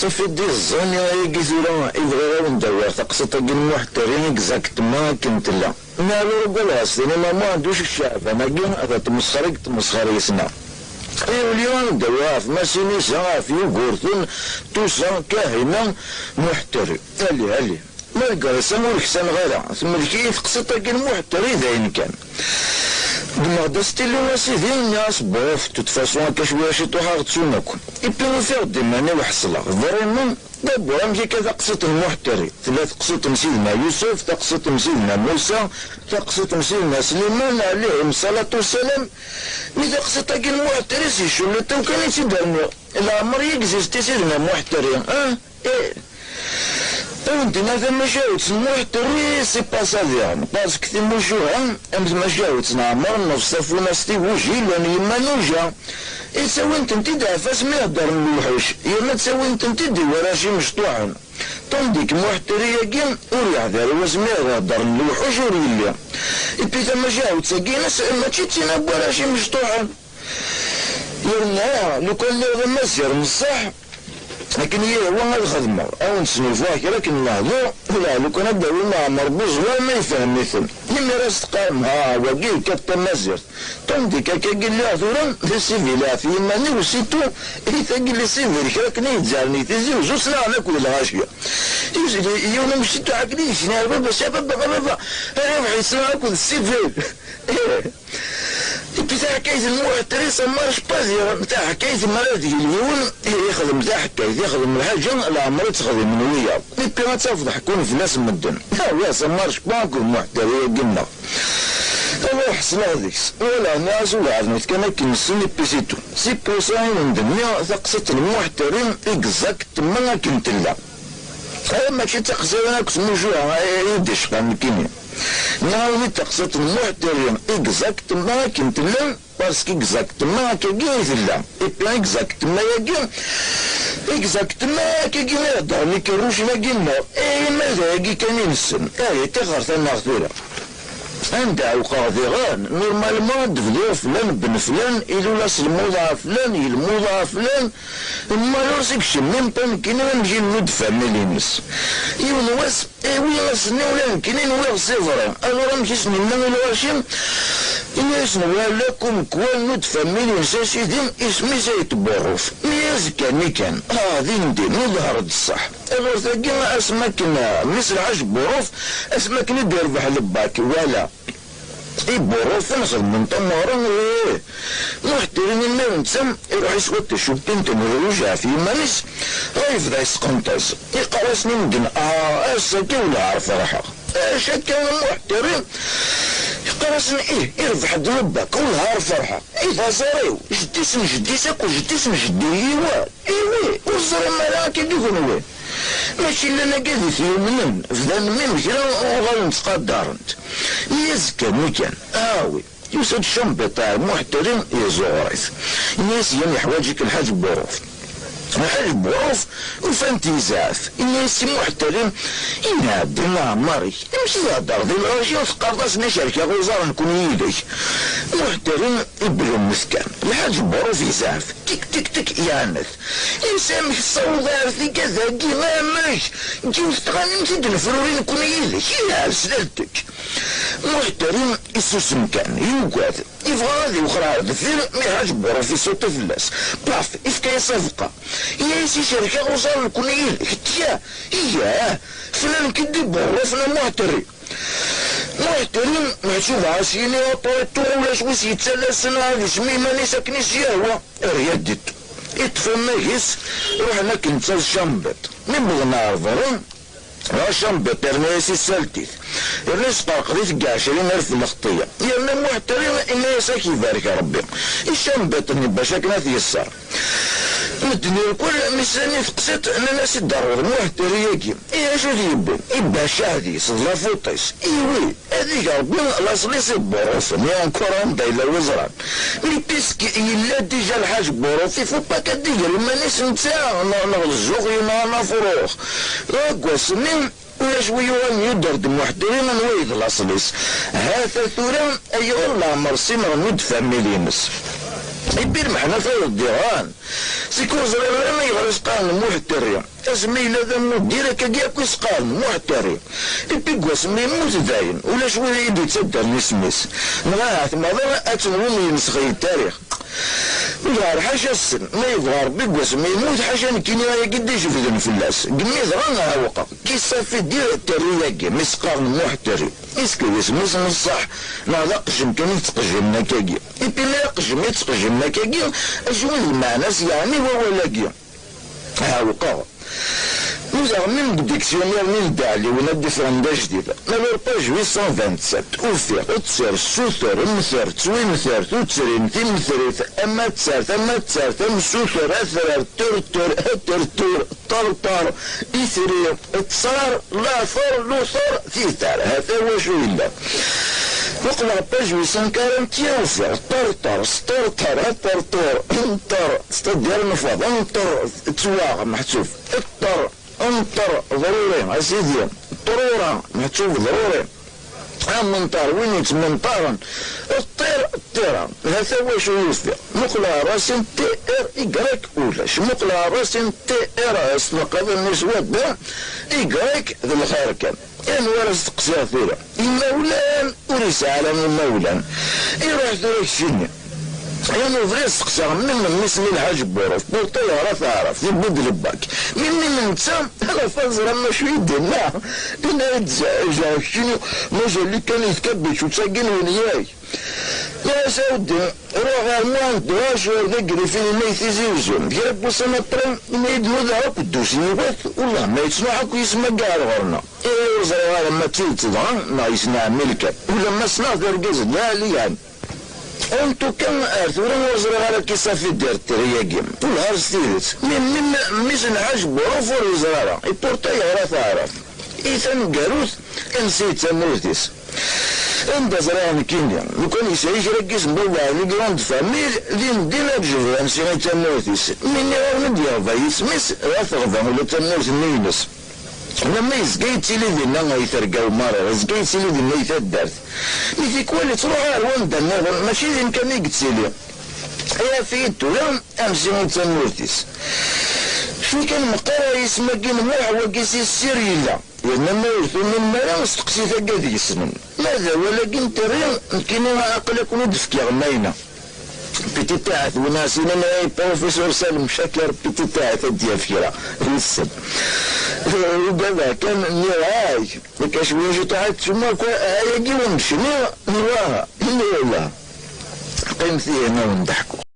صافي دي الزون يا ثورا يبغي ندور تقصد المحترين اكزاكتومون كنت لا مالو رجل السينما ما عندوش الشعب انا كين هذا تمسخر يسنا اليوم دواف ما سينيسا في يوغورتون توسا كاهنة محتري هلي ما لقى سمولك سن غيرها ثم كيف قصد المحتري ذاين كان دماغ ستيلو سيدي الناس بوف تتفاسون كشويه شي طوحه تسوناكم يبيو فيها ديماني وحصلها فريمون دابا مشي كذا قصة المحتري ثلاث قصة سيدنا يوسف تقصة سيدنا موسى تقصة سيدنا سليمان عليهم الصلاة والسلام ميدا قصة المحتري سيشولتو كان يتدرنو العمر يكزيستي سيدنا محتري ايه وانتنا ذا مجاوت المحتري سي با سا ديان باسك ثي موجوها امت مجاوت نعمر نفصفو ناستي وجي لان يما نوجا يساوي انت دعفاس ما يهدر الوحوش يما تساوي انت دي وراشي مشطوعا طنديك محتري يقين وريح ذا وزمي يهدر الوحوش وريليا ايبي ثا مجاوت ساقيناس ما تشيتينا بوراشي مشطوعا يرنا لو كان لي مزير مصح لكن هي هو الخدمة أو نسنوفوها كي لكن نهضو ولا لو كان نبداو مع مربوز هو ما يفهم مثل لما راس تقام وقيل كتا مزير طنديك كي قال لي ثورا في السيفيلا في ماني وسيتو قال لي سيفيل كراكني يتزارني تزي وزوس لا على كل الغاشية يوم مشيتو عقلي شنو بابا بابا انا بحي يسمع كل السيفيل بتاع حكاية المحتري سمارش بازي بتاع حكاية المراد اليوم يخدم بتاع حكاية يخدم الحاجة العمر تخدم من وياه نبي ما تفضح كون في ناس مدن ها سمارش بانكو المحتري قلنا الله حسن هذيكس ولا ناس ولا عزمت كان كنسني بيسيتو سي بوساين من دنيا ثقصة المحترم اكزاكت ما كنت لا ما كنت تقصد انا كنت موجوع يدش كان كيني ناوي تقصد المحترم اكزاكت ما كنت لا باسكو اكزاكت ما كيجي لا اي اكزاكت ما يجي اكزاكت ما كيجي نهضر مي كيروش لا قلنا اي ماذا يجي كان ينسن اي تغرت النغثوره عندها وقاضيغان نورمالمون دفدو فلان بن فلان إلو لاس الموضع فلان الموضع فلان ما لورسك شمين بان كينا نجي ندفع ملينس يون واس وين سنولان كينين وين صفرا أنا راه مشي سنينا الواشم إني سنوى لكم كوان ندفع ملينس سيدي اسمي زيت بوروف ميزكا ميكان هذي ندير نظهر الصح أنا ثقينا أسماكنا مثل عش بوروف أسماكنا دير بحال باك ولا بوروف نخدم من طمارن محترين الناس نتسم يروح يسوت الشوبين تنرجع في مانيس غيفضل يسقنطز يقرصني مدن اسكي ولا عارف راحة شكا محترم يقرصني يرفع ذنبك ونهار فرحة إذا زاريو جدي اسم جدي ساكو جدي اسم جدي ايوه وزري ملاك يقولوا وين ماشي لنا قاعد في يومين فلان من كذا وغادي نتقدرنت يزكى مكان وي يوسد الشنب تاع المحترم يزوريس الناس يعني حوايجك الحاج بوروف الحاج بوروف وفانتي زاف الناس محترم ينادي ماري مش يهدر ذي الرجل تقرطاسنا شركة وزارة نكون يديك محترم ابن مسكان الحاج بوروف يزاف تك تك تك يانث يسامح الصوضار في كذا كيما ماش نجيو تغني نزيد الفروري نكون يديك يا سلالتك محترم يسوس مكان يوقات يبغى هذه اخرى دثير ما يحاج بوروف يصوت فلاس باف يفكا صفقة يا سي شركة وزارة نكون يديك يا فلان كدي بوروف محترم محترم محسوب عاسيني وطويتو ولا شويس يتسلى السنة هذي سمي ماني ساكنيش يهوى ريادت يتفهم يس روحنا كنت الشنبط من بغنا عرفرون شنبط ارميسي السلتيث الناس قرقريت كاع 20,000 الخطية يرنا محترم إلا يساك يبارك ربي الشنبط باش كنا يسر مدني الكل مستني تقصد ان الناس الضروري محتري يجي شو يبين يبا شاهدي صدلا فوطيس ايوي هذيك ربي لاصليس بوروف ميان كورون دايلا وزران مي بيسك يلا ديجا الحاج بوروفي فو با كدير المانيس نتاع نغزوغ ينا فروخ راكواسنين ولا شوية يدرد محترين نويد لاصليس هذا ثوران ايوه لا مرسي مغنود فاميلينس يبين محنا في الديران سيكون زرير ما يغرس قال مو التريا اسمي لا مو ديرك كاع كيس قال مو التريا يبي اسمي مو زاين ولا شويه يدي تصدر نسمس نغاث ما ضر اتنوم ينسخي التاريخ يظهر حاجه السن ما يظهر بيك اسمي يموت حاجه كيني راهي قديش في ذن فلاس قميض رانا وقع كي صافي دير التريا كي مسقار مو التريا اسكو يسمس نصح لا قجم كان يتقجم نكاكي يبي لا قجم يتقجم نكاكي اشنو المعنى يعني هو لاكي ها وقع Nous avons même le dictionnaire Nildali ou la différente جديدة. Alors page 827 أوفر أتسر سوثر مثر تسوي مثر تسرين تمثرث أما تسرث أما تسرث أم سوثر أثر ترتر أترتر طرطر إثرير اتصار لا ثر لو ثر ثيثار هذا هو شو إلا. نقرأ page 841 أوفر طرطر سترطر أترتر انطر استدير نفض انطر تسواغ محسوف اطر انطر ضروري اسيدي طرورة محتشوف ضروري منطار وين منطارا الطير الطيرة هذا هو شو يوفي مقلع راس تي ار ايكغيك ولاش مقلع راس تي ار اس نقض النسوات دا ايكغيك ذا الخير كان يعني ورث تقصير ثورة المولان ورث على المولان يروح ذلك الشنيا يعني فريس قصر من مثل الحاج بوروف بورطية راه تعرف يبود لباك من نتا انا فازر اما شو يدينا انا يتزعجا شنو ماجا اللي كان يتكبش وتساقين ونياي يا سودي روح الموان دواش ذكري في الميت يزيوزون جرب وصلنا الطريق ما يدلو ذهب الدوسي يبات والله ما يسمعك ويسمع كاع الغرنا ايه وزرا لما تيل تضغن ما يسمع ملكة ولما سنا درقز لا لي يعني انتو كم ارثورا وزرا على كيسافي دير الترياقيم والهار ستيرت من ميزن حاج بروف وزرا يبورتاي غرا تعرف ايثان قاروث انسيت تموتيس انت زرعان كينيا وكان يسعيش ركز مبوع لي جراند فاميل دينا بجوفان سيغي تموتيس من يغرمد يغفا يسمس غاثغفا ولا تموت النينس لما يزقاي تيلي دينا يترقاو مارا يزقاي تيلي دينا يتدارت ميتي كوالي تروح عروان دانا ماشي دين كان يقتيلي يا فيتو لهم امسي تموتيس شو كان مقرر يسمى كين موح وكيسي السيريلا لما يرثو من مالا استقسي ثقاذ يسنن ماذا ولكن ترين كينا عقلك ندفكي غمينا بيتي تاعت وناسينا ناي بروفيسور سالم شاكر بيتي تاعت الديافيرا السب وكذا كان نيراي لكاش ويجي تاعت ثم هاي يجي ونمشي نواها قيم فيه هنا ونضحكو